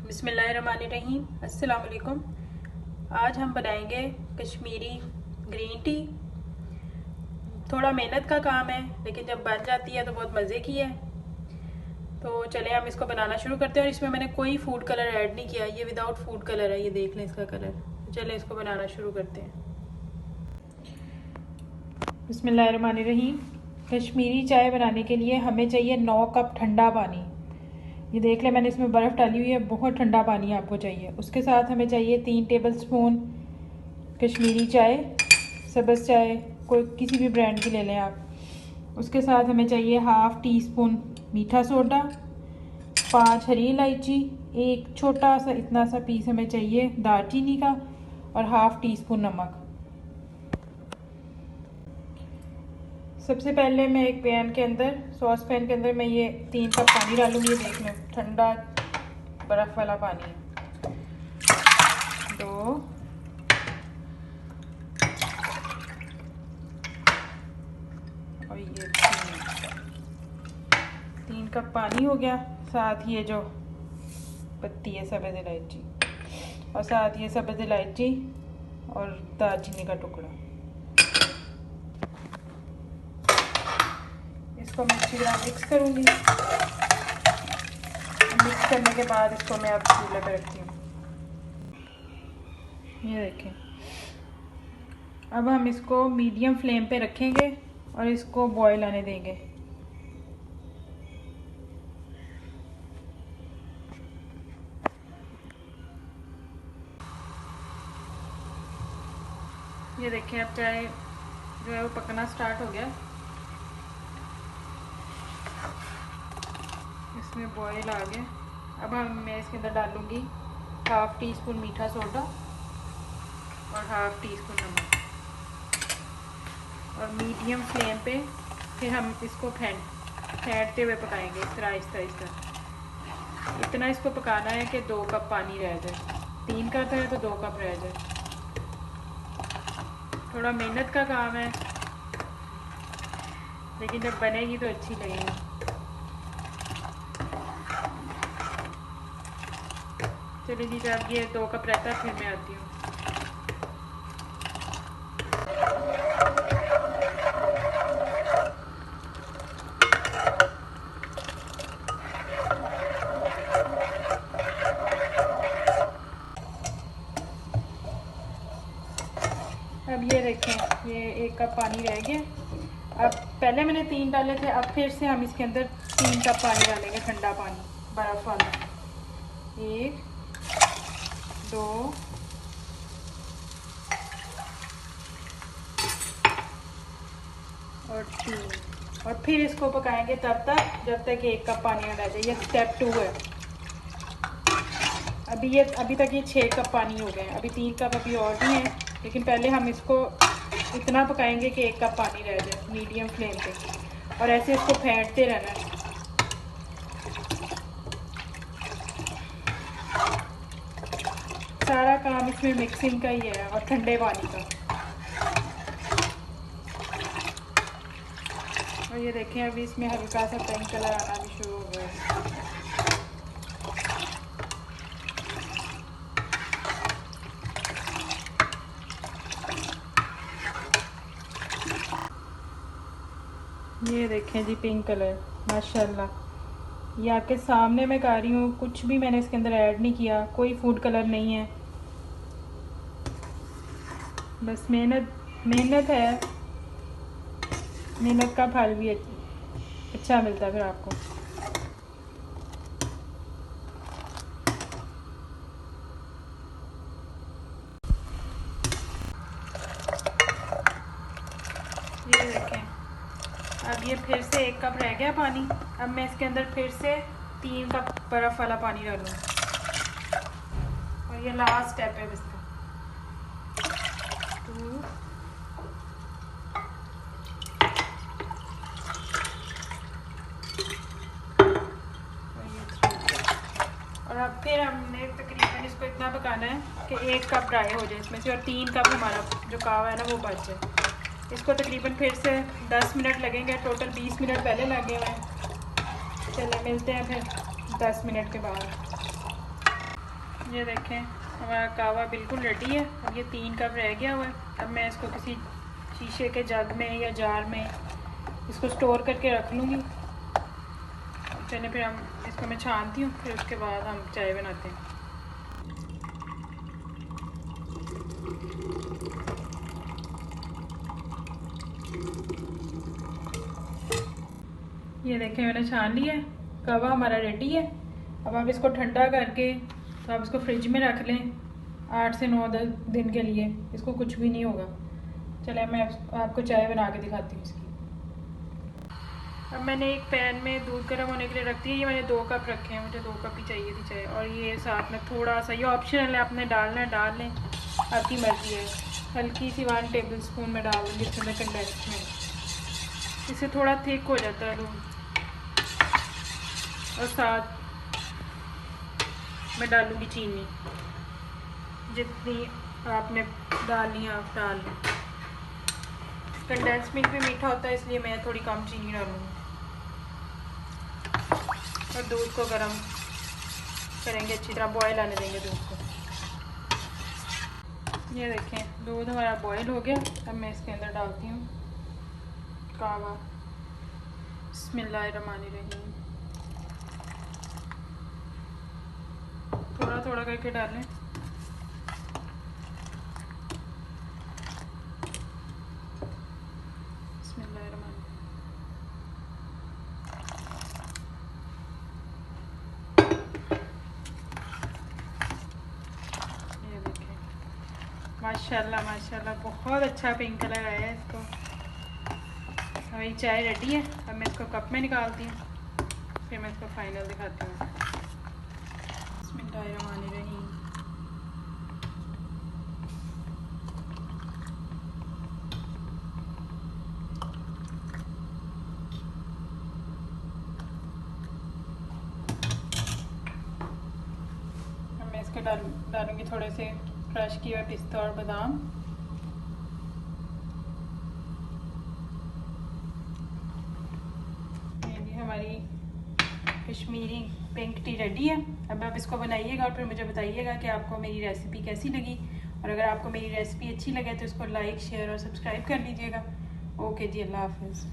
बिस्मिल्लाहिर्रहमानिर्रहीम। अस्सलाम वालेकुम। आज हम बनाएंगे कश्मीरी ग्रीन टी। थोड़ा मेहनत का काम है, लेकिन जब बन जाती है तो बहुत मज़े की है। तो चले हम इसको बनाना शुरू करते हैं। और इसमें मैंने कोई फूड कलर ऐड नहीं किया, ये विदाउट फूड कलर है। ये देख लें इसका कलर। चले इसको बनाना शुरू करते हैं। बिस्मिल्लाहिर्रहमानिर्रहीम। कश्मीरी चाय बनाने के लिए हमें चाहिए 9 कप ठंडा पानी। ये देख लें, मैंने इसमें बर्फ़ डाली हुई है, बहुत ठंडा पानी आपको चाहिए। उसके साथ हमें चाहिए 3 टेबलस्पून कश्मीरी चाय, सब्ज़ चाय, कोई किसी भी ब्रांड की ले लें आप। उसके साथ हमें चाहिए हाफ़ टी स्पून मीठा सोडा, 5 हरी इलायची, एक छोटा सा इतना सा पीस हमें चाहिए दालचीनी का, और हाफ़ टी स्पून नमक। सबसे पहले मैं एक पैन के अंदर, सॉस पैन के अंदर मैं ये 3 कप पानी डालूंगी। ये देख लो, ठंडा बर्फ़ वाला पानी है। 2 और ये 3 कप पानी हो गया। साथ ये जो पत्ती है सब्ज़ इलायची, और साथ ये सब्ज़ इलायची और दालचीनी का टुकड़ा। इसको मैं अच्छी तरह मिक्स करूँगी। मिक्स करने के बाद इसको मैं अब चूल्हे पे रखती हूँ। ये देखें, अब हम इसको मीडियम फ्लेम पे रखेंगे और इसको बॉईल आने देंगे। ये देखें, अब चाय जो है वो पकना स्टार्ट हो गया। इसमें बॉईल आ गया। अब मैं इसके अंदर डालूँगी हाफ़ टी स्पून मीठा सोडा और हाफ़ टी स्पून नमक, और मीडियम फ्लेम पे फिर हम इसको फेंटते हुए पकाएंगे इस तरह आहिस्ता। इतना इसको पकाना है कि 2 कप पानी रह जाए। 3 कप है तो 2 कप रह जाए। थोड़ा मेहनत का काम है, लेकिन जब बनेगी तो अच्छी लगेगी। चलिए जी, जब ये 2 कप रहता है फिर मैं आती हूँ। अब ये देखें, ये 1 कप पानी रह गया। अब पहले मैंने 3 डाले थे, अब फिर से हम इसके अंदर 3 कप पानी डालेंगे, ठंडा पानी बर्फ़ वाला। 1 2 और 3, और फिर इसको पकाएंगे तब तक जब तक 1 कप पानी ना रह जाए। ये स्टेप 2 है। अभी तक ये 6 कप पानी हो गए। अभी 3 कप अभी और भी हैं, लेकिन पहले हम इसको इतना पकाएंगे कि 1 कप पानी रह जाए मीडियम फ्लेम पे, और ऐसे इसको फेंटते रहना है। सारा काम इसमें मिक्सिंग का ही है और ठंडे पानी का। और ये देखें, अभी इसमें हल्का सा पिंक कलर आना भी शुरू हो गया है। ये देखें जी, पिंक कलर, माशाल्लाह। ये आपके सामने मैं कर रही हूँ, कुछ भी मैंने इसके अंदर ऐड नहीं किया, कोई फूड कलर नहीं है। बस मेहनत है। मेहनत का फल भी अच्छा मिलता है फिर आपको। ये देखें, अब ये फिर से 1 कप रह गया पानी। अब मैं इसके अंदर फिर से 3 कप बर्फ़ वाला पानी डालूँ, और ये लास्ट स्टेप है इसका। 2 और ये 3। और अब फिर हमने तकरीबन इसको इतना पकाना है कि 1 कप ड्राई हो जाए इसमें से, और 3 कप हमारा जो कावा है ना वो बच जाए। इसको तकरीबन फिर से 10 मिनट लगेंगे। टोटल 20 मिनट पहले लगे हुए हैं। चलिए मिलते हैं फिर 10 मिनट के बाद। ये देखें हमारा कहवा बिल्कुल रेडी है। अब ये 3 कप रह गया हुआ है। अब मैं इसको किसी शीशे के जग में या जार में इसको स्टोर करके रख लूँगी। चलिए फिर हम इसको मैं छानती हूँ, फिर उसके बाद हम चाय बनाते हैं। ये देखें मैंने छान लिया है, कहवा हमारा रेडी है। अब आप इसको ठंडा करके तो आप इसको फ्रिज में रख लें 8 से 9 दिन के लिए, इसको कुछ भी नहीं होगा। चले मैं आपको चाय बना के दिखाती हूँ इसकी। अब मैंने एक पैन में दूध गर्म होने के लिए रख दिया। ये मैंने 2 कप रखे हैं, मुझे 2 कप ही चाहिए थी चाय। और ये साथ में थोड़ा सा, ये ऑप्शनल है, आपने डालना है डाल लें, आपकी मर्ज़ी है। हल्की सी 1 टेबल स्पून में डाल दूँगी इसमें कंडेंस मिल्क, इससे थोड़ा थिक हो जाता है दूध। और साथ मैं डालूँगी चीनी, जितनी आपने डालनी है आप डाल लें। कंडेंस मिल्क भी मीठा होता है, इसलिए मैं थोड़ी कम चीनी डालूँगी। और दूध को गर्म करेंगे, अच्छी तरह बॉयल आने देंगे दूध को। ये देखें दूध हमारा बॉयल हो गया। अब मैं इसके अंदर डालती हूँ कहवा। बिस्मिल्लाहिर्रहमानिर्रहीम। थोड़ा थोड़ा करके डालें। बिस्मिल्लाहिर्रहमानिर्रहीम। ये देखें माशाल्लाह माशाल्लाह बहुत अच्छा पिंक कलर आया है इसको। हमारी चाय रेडी है। अब मैं इसको कप में निकालती हूँ, फिर मैं इसको फाइनल दिखाती हूँ। बिस्मिल्लाहिर्रहमानिर्रहीम। अब मैं इसके डालूँगी थोड़े से क्रश किए हुए पिस्ता और बादाम। ये हमारी कश्मीरी पिंक टी रेडी है। अब आप इसको बनाइएगा और फिर मुझे बताइएगा कि आपको मेरी रेसिपी कैसी लगी। और अगर आपको मेरी रेसिपी अच्छी लगे तो इसको लाइक शेयर और सब्सक्राइब कर लीजिएगा। ओके जी, अल्लाह हाफिज़।